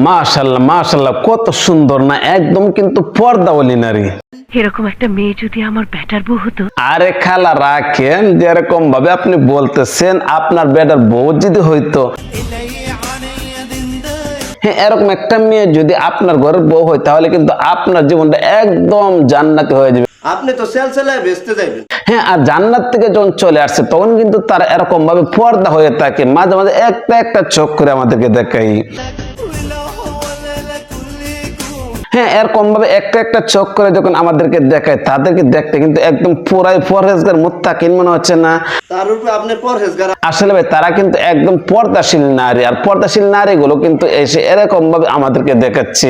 মাশাআল্লাহ মাশাআল্লাহ, কত সুন্দর না, একদম কিন্তু পর্দাওয়ালি নারী। এরকম একটা মেয়ে যদি আমার বেটার বউ হতো। আরে খালা রাখেন, যেরকম ভাবে আপনি বলতেছেন আপনার বেটার বউ যদি হইতো, হ্যাঁ এরকম একটা মেয়ে যদি আপনার ঘরের বউ হয় তাহলে কিন্তু আপনার জীবনটা একদম জান্নাতি হয়ে যাবে। আপনি তো সেলসেলায় বেচতে যাবেন। হ্যাঁ, আর জান্নাত থেকে যখন চলে আসছে তখন কিন্তু তারা এরকম ভাবে পর্দা হয়ে থাকে, মাঝে মাঝে একটা একটা চোখ করে আমাদেরকে দেখাই। হ্যাঁ, এরকম ভাবে একটা একটা চোখ করে যখন আমাদেরকে দেখায় তাদেরকে দেখতে কিন্তু একদম পুরাই পরহেজগার মুত্তাকিন মনে হচ্ছে না? তার উপরে আপনি পরহেজগার। আসলে ভাই তারা কিন্তু একদম পর্দাশীল নারী, আর পর্দাশীল নারীগুলো কিন্তু এসে এরকম ভাবে আমাদেরকে দেখাচ্ছে।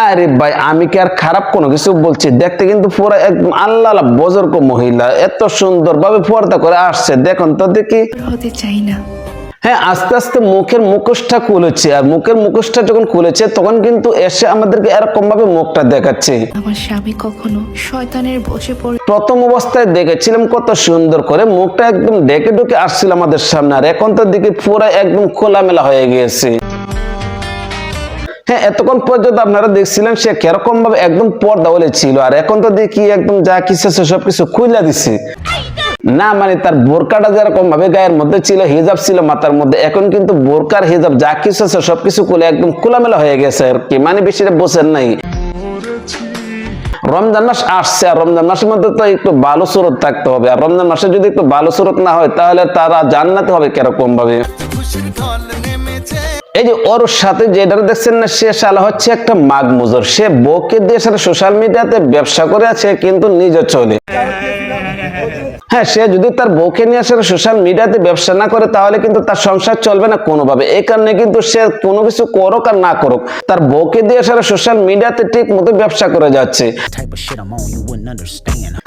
আরে ভাই আমি কি আর খারাপ কোনো কিছু বলছি? দেখতে কিন্তু পুরো একদম আল্লাহ বুজুর্গ মহিলা, এত সুন্দর ভাবে পর্দা করে আসছে, দেখুন তো দেখি। হতে চাই না। হ্যাঁ, আস্তে আস্তে মুখের মুখোশটা খুলেছে, আর মুখের মুখোশটা যখন খুলেছে তখন কিন্তু এসে আমাদেরকে এরকম ভাবে মুখটা দেখাচ্ছে। আমার স্বামী কখনো শয়তানের বশে পড়ে। প্রথম অবস্থায় দেখেছিলাম কত সুন্দর করে মুখটা একদম ঢেকে ঢুকে আসছিল আমাদের সামনে, আর এখন তো দিকে পুরো একদম খোলামেলা হয়ে গিয়েছে। হ্যাঁ, এতক্ষণ পর্যন্ত আপনারা দেখছিলেন সে কিরকম ভাবে একদম পর্দাওয়ালি ছিল, আর এখন তো দেখি একদম যা কিছু সবকিছু খুইলা দিছে। না মানে তার বোরকাটা যেরকম ভাবে গায়ের মধ্যে ছিল, হিজাব ছিল মাথার মধ্যে, এখন কিন্তু বোরকার হিজাব যা কিছু আছে সবকিছু খুলে একদম খোলামেলা হয়ে গেছে আর কি। মানে বেশিটা বোঝেন নাই, রমজান মাস আসছে, আর রমজান মাসের মধ্যে তো একটু ভালো সুরত থাকতে হবে, আর রমজান মাসে যদি একটু ভালো সুরত না হয় তাহলে তারা জান্নাতে হবে কিরকম ভাবে। এই যে ওর সাথে যেটা দেখছেন না, সে শালা হচ্ছে একটা মাগ মুজর, সে বউকে দিয়ে সাথে সোশ্যাল মিডিয়াতে ব্যবসা করে আছে কিন্তু নিজে চলে। হ্যাঁ, সে যদি তার বউকে নিয়ে আসলে সোশ্যাল মিডিয়াতে ব্যবসা না করে তাহলে কিন্তু তার সংসার চলবে না কোনোভাবে। এই কারণে কিন্তু সে কোনো কিছু করুক আর না করুক, তার বউকে দিয়ে আসলে সোশ্যাল মিডিয়াতে ঠিক মতো ব্যবসা করে যাচ্ছে।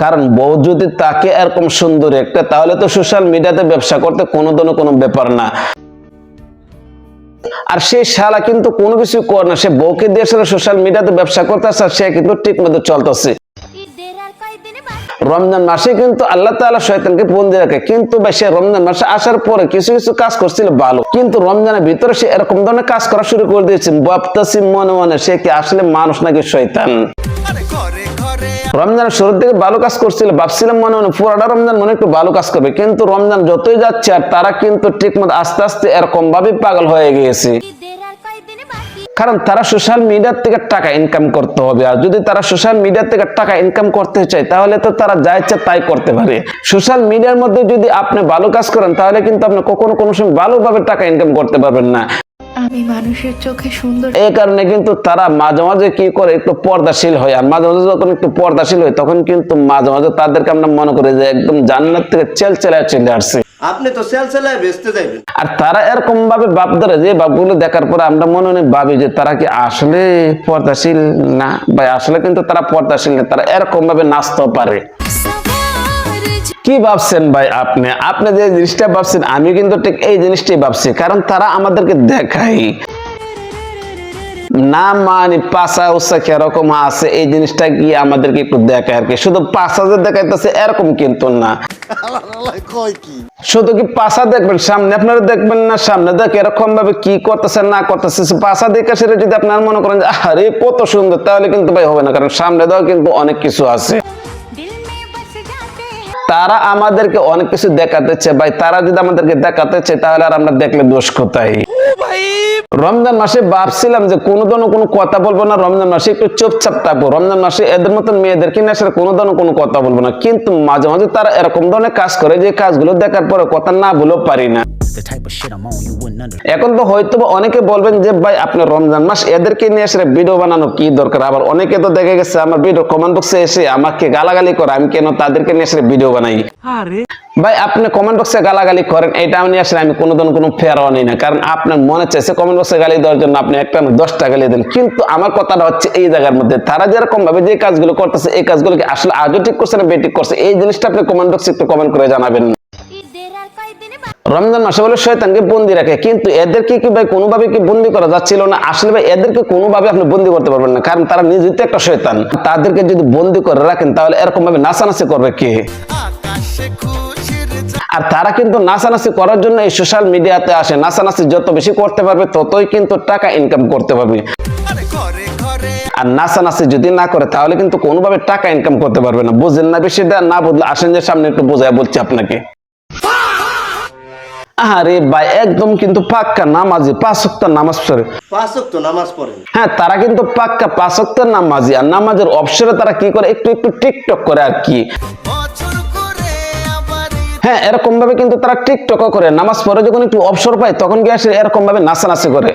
কারণ বউ যদি তাকে এরকম সুন্দর একটা, তাহলে তো সোশ্যাল মিডিয়াতে ব্যবসা করতে কোনো দিনও কোনো ব্যাপার না। আর সেই শালা কিন্তু কোনো কিছু করে না, সে বউকে দিয়ে আসলে সোশ্যাল মিডিয়াতে ব্যবসা করতেছে, সে কিন্তু ঠিক মতো চলতেছে। রমজান মাসে কিন্তু আল্লাহ তাআলা শয়তানকে বন্দী রাখে, কিন্তু ভাই সে রমজান মাসে আসার পরে কিছু কিছু কাজ করছিল ভালো, কিন্তু রমজানের ভিতরে সে এরকম ধরনের কাজ করা শুরু করে দিয়েছে। ভাবতেছি মনে মনে সে কি আসলে মানুষ নাকি শয়তান। রমজানের শুরুর দিকে ভালো কাজ করছিল, ভাবছিলাম মনে মনে পুরাটা রমজান মনে একটু ভালো কাজ করবে, কিন্তু রমজান যতই যাচ্ছে আর তারা কিন্তু ঠিক মতো আস্তে আস্তে এরকম ভাবে পাগল হয়ে গিয়েছে। কারণ তারা সোশ্যাল মিডিয়ার থেকে টাকা ইনকাম করতে হবে, আর যদি তারা সোশ্যাল মিডিয়ার থেকে টাকা ইনকাম করতে চায় তাহলে তো তারা যা ইচ্ছা তাই করতে পারে। সোশ্যাল মিডিয়ার মধ্যে যদি আপনি ভালো কাজ করেন তাহলে কিন্তু আপনি কখনো কোনো সময় ভালোভাবে টাকা ইনকাম করতে পারবেন না। আমি মানুষের চোখে সুন্দর। এই কারণে কিন্তু তারা মাঝে মাঝে কি করে একটু পর্দাশীল হয়, আর মাঝে মাঝে যখন একটু পর্দাশীল হয় তখন কিন্তু মাঝে মাঝে তাদেরকে আমরা মনে করি যে একদম জান্নাত থেকে চেলচেলায় চলে আসছে। আপনি তো সেলসেলায় বেচতে যাবেন। আর তারা এরকম ভাবে ভাব ধরে, যে ভাবগুলো দেখার পরে আমরা মনে মনে ভাবি যে তারা কি আসলে পর্দাশীল না ভাই, আসলে কিন্তু তারা পর্দাশীল না, তারা এরকম ভাবে নাচতেও পারে। কি ভাবছেন ভাই আপনি যে জিনিসটা ভাবছেন আমি কিন্তু ঠিক এই জিনিসটাই ভাবছি, কারণ তারা আমাদেরকে দেখায় না মানে পাশা উৎসা কিরকম আছে এই জিনিসটা গিয়ে আমাদেরকে একটু দেখায় আর কি। শুধু পাশা যে দেখাইতেছে এরকম কিন্তু না, শুধু কি পাশা দেখবেন সামনে আপনারা দেখবেন না, সামনে দেখ এরকম ভাবে কি করতেছে না করতেছে, পাশা দেখে সেটা যদি আপনারা মনে করেন যে আরে কত সুন্দর, তাহলে কিন্তু ভাই হবে না, কারণ সামনে দেওয়া কিন্তু অনেক কিছু আছে। তারা আমাদেরকে অনেক কিছু দেখাতে চায় ভাই, তারা যদি আমাদেরকে দেখাতে চায় তাহলে আর আমরা দেখলে দোষ কোথায়? রমজান মাসে ভাবছিলাম যে কোনো ধরনের কোনো কথা বলবো না, রমজান মাসে একটু চুপচাপ থাকবো, রমজান মাসে এদের মতন মেয়েদেরকে নিয়ে আসলে কোনো ধরনের কোনো কথা বলবো না, কিন্তু মাঝে মাঝে তারা এরকম ধরনের কাজ করে যে কাজগুলো দেখার পরে কথা না বলেও পারি না। এখন তো হয়তো অনেকে বলবেন যে ভাই আপনি রমজান মাস এদেরকে নিয়ে আসলে ভিডিও বানানো কি দরকার? আবার অনেকে তো দেখে গেছে আমার ভিডিও কমেন্ট বক্সে এসে আমাকে গালাগালি করে আমি কেন তাদেরকে নিয়ে আসলে ভিডিও বানাই। ভাই আপনি কমেন্ট বক্সে গালাগালি করেন, এটা নিয়ে আসলে আমি কোনোদিন কোনো ফেরাও নেই না, কারণ আপনার মনে চাইছে কমেন্ট বক্সে গালি দেওয়ার জন্য আপনি একটা 10টা গালি দেন, কিন্তু আমার কথাটা হচ্ছে এই জায়গার মধ্যে তারা যেরকম ভাবে যে কাজগুলো করতেছে এই কাজগুলোকে আসলে আজও ঠিক করছে না বেঠিক করছে, এই জিনিসটা আপনি কমেন্ট বক্সে একটু কমেন্ট করে জানাবেন। রমজান মাসে বলে শয়তানকে বন্দি রাখে, কিন্তু এদেরকে কি ভাই কোনোভাবে কি বন্দি করা যাচ্ছিল না? আসলে ভাই এদেরকে কোনোভাবে আপনি বন্দি করতে পারবেন না, কারণ তারা নিজেই তো একটা শয়তান। তাদেরকে যদি বন্দি করে রাখেন তাহলে এরকম ভাবে নাচানাচি করবে কে? আর তারা কিন্তু নাচানাচি করার জন্য এই সোশ্যাল মিডিয়াতে আসে। নাচানাচি যত বেশি করতে পারবে ততই কিন্তু টাকা ইনকাম করতে পারবে। আর নাচানাচি যদি না করে তাহলে কিন্তু কোনোভাবে টাকা ইনকাম করতে পারবে না। বুঝেন না বিষয়টা? না বুঝলে আসেন যে সামনে একটু বোঝায় বলছি আপনাকে। আরে ভাই একদম কিন্তু পাক্কা নামাজি, 5 ওয়াক্ত নামাজ পড়ে। 5 ওয়াক্ত নামাজ পড়েন? হ্যাঁ, তারা কিন্তু পাক্কা 5 ওয়াক্ত নামাজি। আর নামাজের অবসরে তারা কি করে, একটু একটু টিকটক করে আর কি। হ্যাঁ, এরকম ভাবে কিন্তু তারা টিকটকও করে। নামাজ পড়ে যখন একটু অবসর পায় তখন গিয়ে আসে এরকম ভাবে নাচানাচি করে।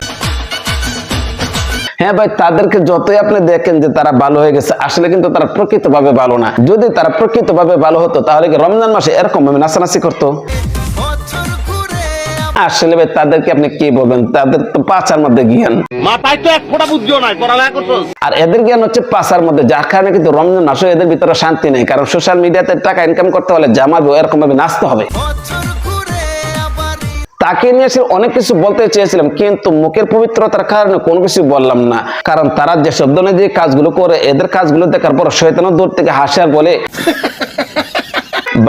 হ্যাঁ ভাই, তাদেরকে যতই আপনি দেখেন যে তারা ভালো হয়ে গেছে, আসলে কিন্তু তারা প্রকৃতভাবে ভালো না। যদি তারা প্রকৃতভাবে ভালো হতো তাহলে কি রমজান মাসে এরকম ভাবে নাচানাচি করতো? আসলে ভাই তাদেরকে আপনি কি বলবেন, তাদের তো পাছার মধ্যে জ্ঞান, মাথায় তো এক ফোঁটা বুদ্ধিও নাই, পড়ালেখা করছো। আর এদের জ্ঞান হচ্ছে পাছার মধ্যে, যার কারণে কিন্তু রমজান মাসে এদের ভিতরে শান্তি নেই। কারণ সোশ্যাল মিডিয়াতে টাকা ইনকাম করতে হলে জামাবে এরকম ভাবে নাচতে হবে। তাকে নিয়ে এসে অনেক কিছু বলতে চেয়েছিলাম, কিন্তু মুখের পবিত্রতার কারণে কোনো কিছু বললাম না। কারণ তারা যে শব্দ নিয়ে যে কাজগুলো করে, এদের কাজগুলো দেখার পর শয়তানের দূর থেকে হাসে আর বলে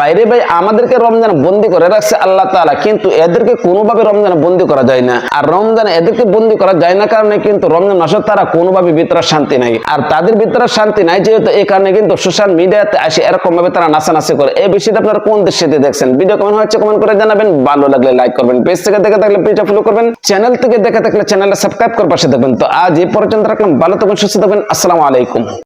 বাইরে ভাই আমাদেরকে রমজান বন্দি করে রাখছে আল্লাহ তাআলা, কিন্তু এদেরকে কোনোভাবে রমজান বন্দি করা যায় না। আর রমজান এদেরকে বন্দি করা যায় না কারণে কিন্তু রমজান মাসে তারা কোনোভাবে ভিতরে শান্তি নাই। আর তাদের ভিতরে শান্তি নাই যেহেতু, এই কারণে কিন্তু সোশ্যাল মিডিয়াতে আসে এরকম ভাবে তারা নাচানাচি করে। এই বিষয়টা আপনারা কোন দৃষ্টিতে দেখছেন? ভিডিও কেমন হচ্ছে কমেন্ট করে জানাবেন। ভালো লাগলে লাইক করবেন, পেজ থেকে দেখে থাকলে পেজটা ফলো করবেন, চ্যানেল থেকে দেখে থাকলে চ্যানেলটা সাবস্ক্রাইব করে পাশে থাকবেন। তো আজ এই পর্যন্ত রাখলাম, ভালো থাকবেন, সুস্থ থাকবেন, আসসালামু আলাইকুম।